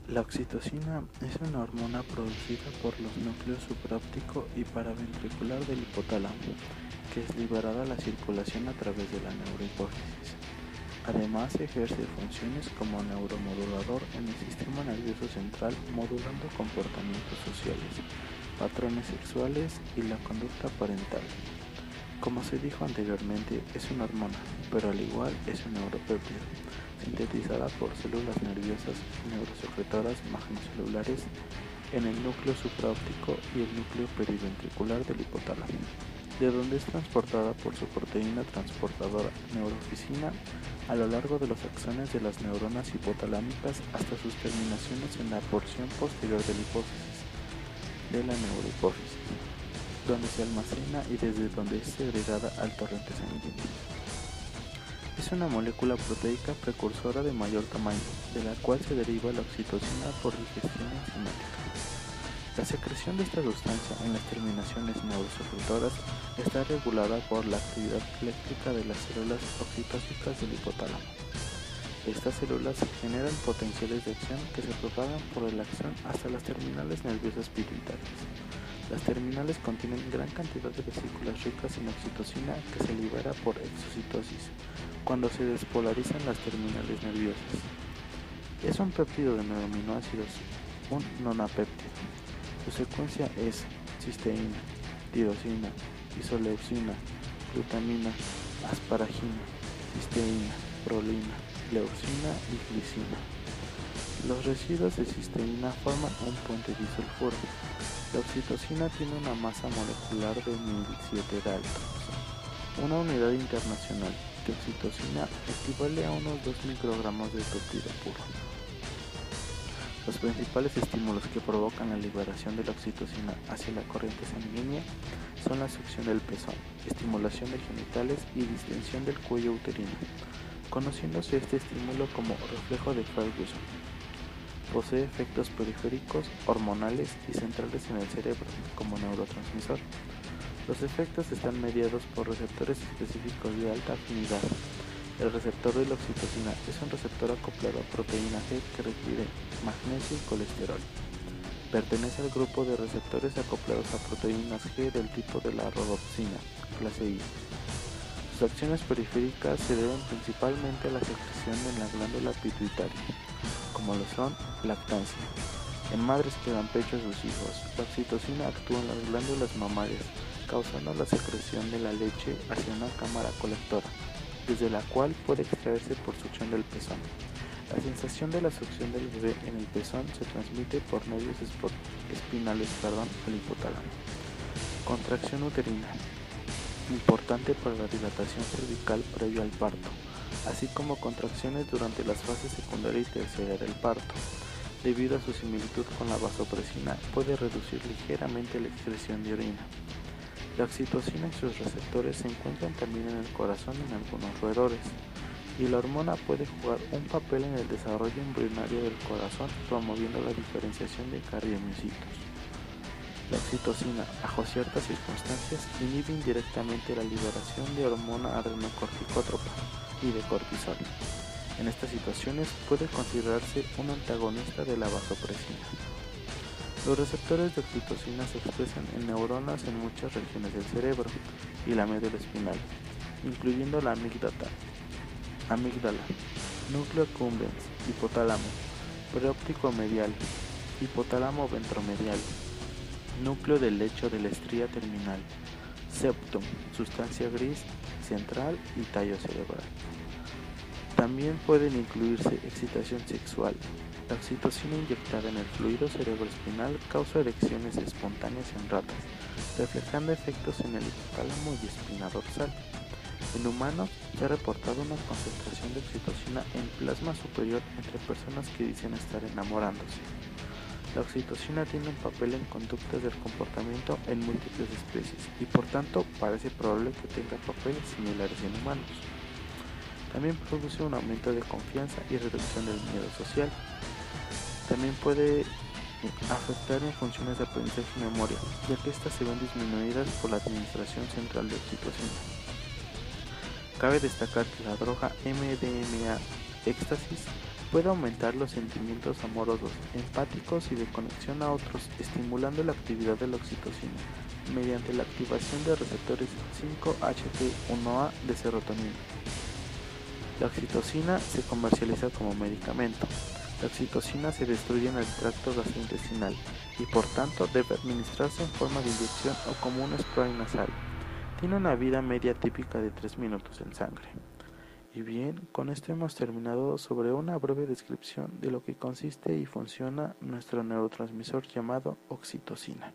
La oxitocina es una hormona producida por los núcleos supraóptico y paraventricular del hipotálamo, que es liberada a la circulación a través de la neurohipófisis. Además, ejerce funciones como neuromodulador en el sistema nervioso central, modulando comportamientos sociales, patrones sexuales y la conducta parental. Como se dijo anteriormente, es una hormona, pero al igual es un neuropéptido, sintetizada por células nerviosas neurosecretoras magnocelulares en el núcleo supraóptico y el núcleo periventricular del hipotálamo, de donde es transportada por su proteína transportadora neurofisina a lo largo de los axones de las neuronas hipotalámicas hasta sus terminaciones en la porción posterior de la hipófisis, de la neurohipófisis, donde se almacena y desde donde es segregada al torrente sanguíneo. Es una molécula proteica precursora de mayor tamaño, de la cual se deriva la oxitocina por digestión enzimática. La secreción de esta sustancia en las terminaciones neurosecretoras está regulada por la actividad eléctrica de las células oxitóxicas del hipotálamo. Estas células generan potenciales de acción que se propagan por el axón hasta las terminales nerviosas pituitarias. Las terminales contienen gran cantidad de vesículas ricas en oxitocina que se libera por exocitosis cuando se despolarizan las terminales nerviosas. Es un péptido de 9 aminoácidos, un nonapéptido. Su secuencia es cisteína, tirosina, isoleucina, glutamina, asparagina, cisteína, prolina, leucina y glicina. Los residuos de cisteína forman un puente disulfuro. La oxitocina tiene una masa molecular de 1007 daltons. Una unidad internacional de oxitocina equivale a unos 2 microgramos de péptido puro. Los principales estímulos que provocan la liberación de la oxitocina hacia la corriente sanguínea son la succión del pezón, estimulación de genitales y distensión del cuello uterino, conociéndose este estímulo como reflejo de Ferguson. Posee efectos periféricos, hormonales y centrales en el cerebro, como neurotransmisor. Los efectos están mediados por receptores específicos de alta afinidad. El receptor de la oxitocina es un receptor acoplado a proteína G que requiere magnesio y colesterol. Pertenece al grupo de receptores acoplados a proteínas G del tipo de la rodopsina, clase I. Sus acciones periféricas se deben principalmente a la secreción en la glándula pituitaria, como lo son lactancia. En madres que dan pecho a sus hijos, la oxitocina actúa en las glándulas mamarias, causando la secreción de la leche hacia una cámara colectora, desde la cual puede extraerse por succión del pezón. La sensación de la succión del bebé en el pezón se transmite por nervios espinales al hipotálamo. Contracción uterina, importante para la dilatación cervical previo al parto, así como contracciones durante las fases secundaria y terciaria del parto. Debido a su similitud con la vasopresina, puede reducir ligeramente la excreción de orina. La oxitocina y sus receptores se encuentran también en el corazón en algunos roedores, y la hormona puede jugar un papel en el desarrollo embrionario del corazón, promoviendo la diferenciación de cardiomiocitos. La oxitocina, bajo ciertas circunstancias, inhibe indirectamente la liberación de hormona adrenocorticótropa y de cortisol. En estas situaciones puede considerarse un antagonista de la vasopresina. Los receptores de oxitocina se expresan en neuronas en muchas regiones del cerebro y la médula espinal, incluyendo la amígdala, núcleo accumbens, hipotálamo, preóptico medial, hipotálamo ventromedial, núcleo del lecho de la estría terminal, septum, sustancia gris central y tallo cerebral. También pueden incluirse excitación sexual. La oxitocina inyectada en el fluido cerebroespinal causa erecciones espontáneas en ratas, reflejando efectos en el hipotálamo y espina dorsal. En humanos se ha reportado una concentración de oxitocina en plasma superior entre personas que dicen estar enamorándose. La oxitocina tiene un papel en conductas del comportamiento en múltiples especies y por tanto parece probable que tenga papeles similares en humanos. También produce un aumento de confianza y reducción del miedo social. También puede afectar en funciones de aprendizaje y memoria, ya que estas se ven disminuidas por la administración central de oxitocina. Cabe destacar que la droga MDMA éxtasis Puede aumentar los sentimientos amorosos, empáticos y de conexión a otros, estimulando la actividad de la oxitocina mediante la activación de receptores 5-HT1A de serotonina. La oxitocina se comercializa como medicamento. La oxitocina se destruye en el tracto gastrointestinal y por tanto debe administrarse en forma de inyección o como un spray nasal. Tiene una vida media típica de 3 minutos en sangre. Y bien, con esto hemos terminado sobre una breve descripción de lo que consiste y funciona nuestro neurotransmisor llamado oxitocina.